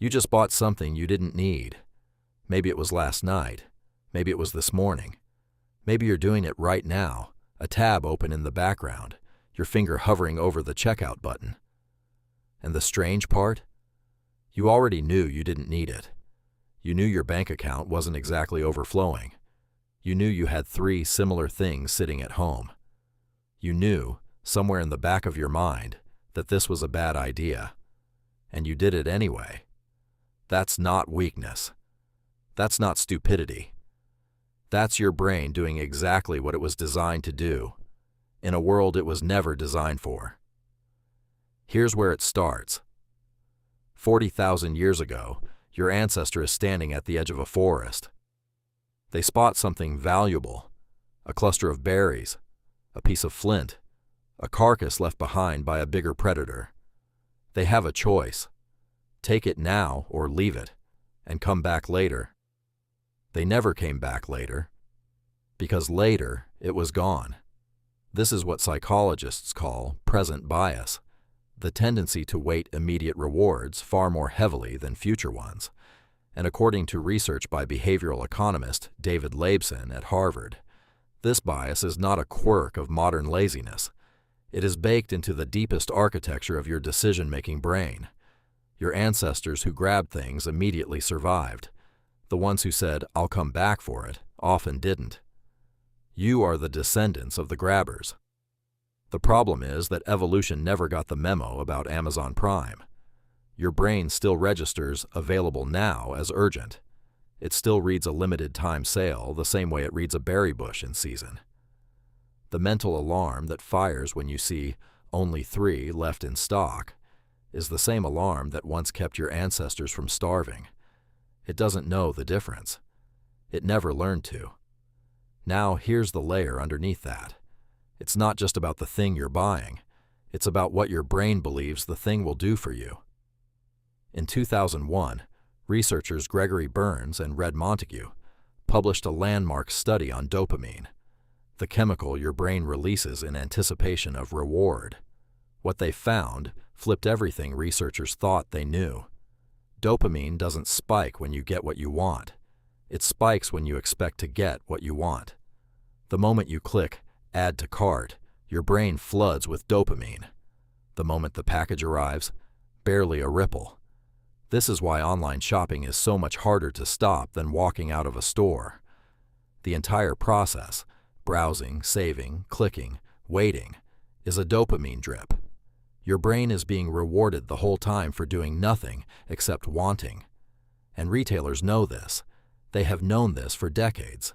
You just bought something you didn't need. Maybe it was last night. Maybe it was this morning. Maybe you're doing it right now, a tab open in the background, your finger hovering over the checkout button. And the strange part? You already knew you didn't need it. You knew your bank account wasn't exactly overflowing. You knew you had 3 similar things sitting at home. You knew, somewhere in the back of your mind, that this was a bad idea. And you did it anyway. That's not weakness. That's not stupidity. That's your brain doing exactly what it was designed to do, in a world it was never designed for. Here's where it starts. 40,000 years ago, your ancestor is standing at the edge of a forest. They spot something valuable, a cluster of berries, a piece of flint, a carcass left behind by a bigger predator. They have a choice. Take it now or leave it, and come back later. They never came back later, because later it was gone. This is what psychologists call present bias, the tendency to weight immediate rewards far more heavily than future ones. And according to research by behavioral economist David Laibson at Harvard, this bias is not a quirk of modern laziness. It is baked into the deepest architecture of your decision-making brain. Your ancestors who grabbed things immediately survived. The ones who said, "I'll come back for it," often didn't. You are the descendants of the grabbers. The problem is that evolution never got the memo about Amazon Prime. Your brain still registers available now as urgent. It still reads a limited time sale the same way it reads a berry bush in season. The mental alarm that fires when you see only 3 left in stock is the same alarm that once kept your ancestors from starving. It doesn't know the difference. It never learned to. Now here's the layer underneath that. It's not just about the thing you're buying. It's about what your brain believes the thing will do for you. In 2001, researchers Gregory Burns and Red Montague published a landmark study on dopamine, the chemical your brain releases in anticipation of reward. What they found flipped everything researchers thought they knew. Dopamine doesn't spike when you get what you want. It spikes when you expect to get what you want. The moment you click Add to Cart, your brain floods with dopamine. The moment the package arrives, barely a ripple. This is why online shopping is so much harder to stop than walking out of a store. The entire process, browsing, saving, clicking, waiting, is a dopamine drip. Your brain is being rewarded the whole time for doing nothing except wanting. And retailers know this. They have known this for decades.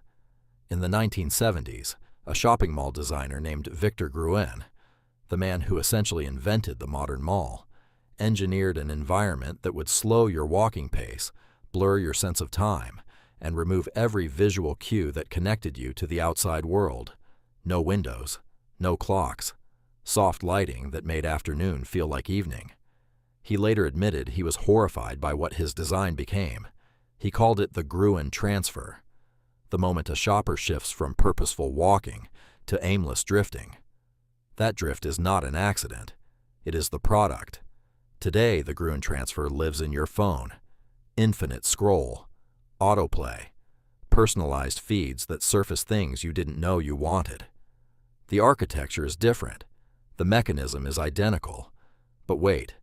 In the 1970s, a shopping mall designer named Victor Gruen, the man who essentially invented the modern mall, engineered an environment that would slow your walking pace, blur your sense of time, and remove every visual cue that connected you to the outside world. No windows, no clocks, soft lighting that made afternoon feel like evening. He later admitted he was horrified by what his design became. He called it the Gruen transfer, the moment a shopper shifts from purposeful walking to aimless drifting. That drift is not an accident. It is the product. Today, the Gruen transfer lives in your phone. Infinite scroll, autoplay, personalized feeds that surface things you didn't know you wanted. The architecture is different. The mechanism is identical. But wait,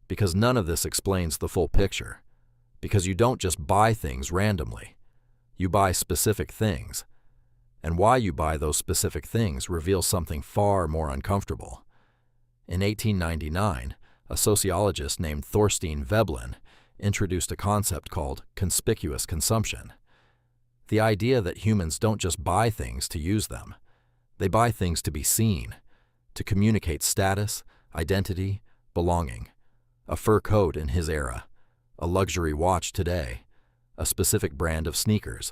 because none of this explains the full picture. Because you don't just buy things randomly. You buy specific things. And why you buy those specific things reveals something far more uncomfortable. In 1899, a sociologist named Thorstein Veblen introduced a concept called conspicuous consumption. The idea that humans don't just buy things to use them. They buy things to be seen, to communicate status, identity, belonging. A fur coat in his era, a luxury watch today, a specific brand of sneakers,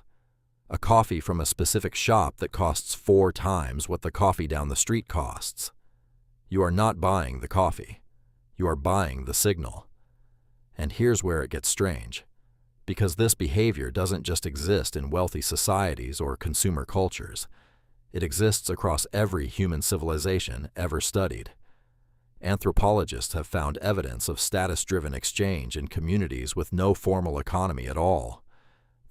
a coffee from a specific shop that costs 4 times what the coffee down the street costs. You are not buying the coffee. You are buying the signal. And here's where it gets strange. Because this behavior doesn't just exist in wealthy societies or consumer cultures. It exists across every human civilization ever studied. Anthropologists have found evidence of status-driven exchange in communities with no formal economy at all.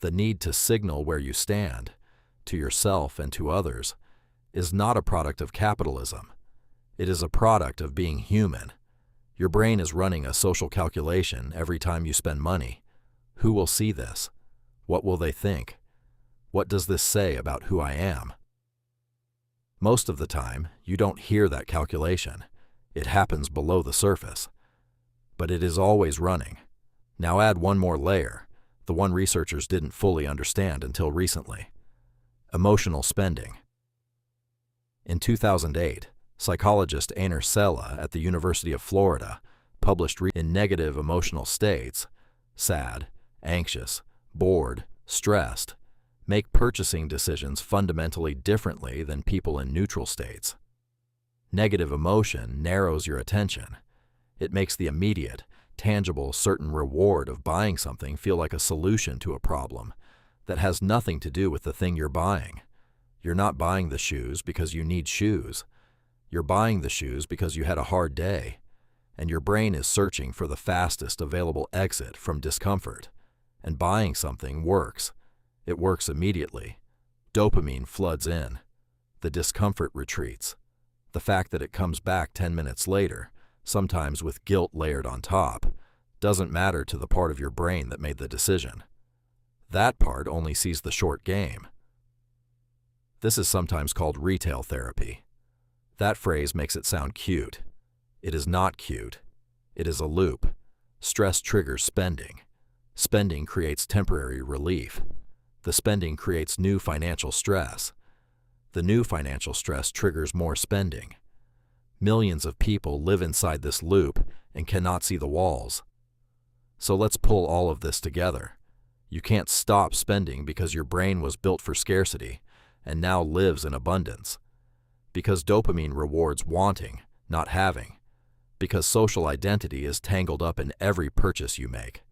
The need to signal where you stand, to yourself and to others, is not a product of capitalism. It is a product of being human. Your brain is running a social calculation every time you spend money. Who will see this? What will they think? What does this say about who I am? Most of the time, you don't hear that calculation. It happens below the surface. But it is always running. Now add one more layer, the one researchers didn't fully understand until recently. Emotional spending. In 2008, psychologist Einar Sella at the University of Florida published in negative emotional states, sad, anxious, bored, stressed, make purchasing decisions fundamentally differently than people in neutral states. Negative emotion narrows your attention. It makes the immediate, tangible, certain reward of buying something feel like a solution to a problem that has nothing to do with the thing you're buying. You're not buying the shoes because you need shoes. You're buying the shoes because you had a hard day, and your brain is searching for the fastest available exit from discomfort. And buying something works. It works immediately. Dopamine floods in. The discomfort retreats. The fact that it comes back 10 minutes later, sometimes with guilt layered on top, doesn't matter to the part of your brain that made the decision. That part only sees the short game. This is sometimes called retail therapy. That phrase makes it sound cute. It is not cute. It is a loop. Stress triggers spending. Spending creates temporary relief. The spending creates new financial stress. The new financial stress triggers more spending. Millions of people live inside this loop and cannot see the walls. So let's pull all of this together. You can't stop spending because your brain was built for scarcity and now lives in abundance. Because dopamine rewards wanting, not having. Because social identity is tangled up in every purchase you make.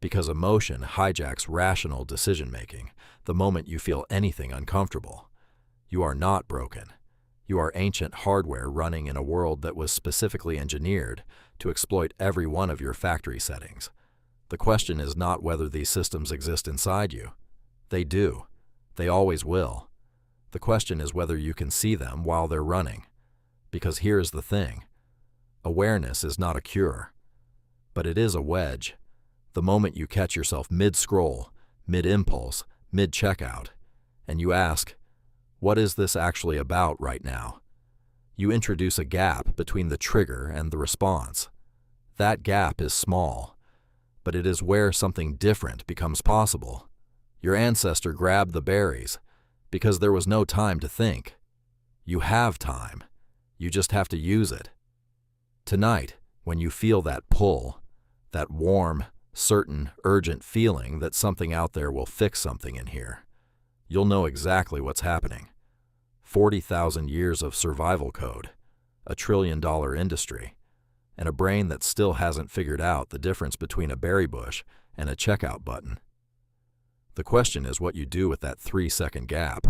Because emotion hijacks rational decision-making the moment you feel anything uncomfortable. You are not broken. You are ancient hardware running in a world that was specifically engineered to exploit every one of your factory settings. The question is not whether these systems exist inside you. They do. They always will. The question is whether you can see them while they're running. Because here's the thing. Awareness is not a cure. But it is a wedge. The moment you catch yourself mid-scroll, mid-impulse, mid-checkout, and you ask, what is this actually about right now? You introduce a gap between the trigger and the response. That gap is small, but it is where something different becomes possible. Your ancestor grabbed the berries because there was no time to think. You have time. You just have to use it. Tonight, when you feel that pull, that warm, certain, urgent feeling that something out there will fix something in here, you'll know exactly what's happening. 40,000 years of survival code, a $1 trillion industry, and a brain that still hasn't figured out the difference between a berry bush and a checkout button. The question is what you do with that 3-second gap.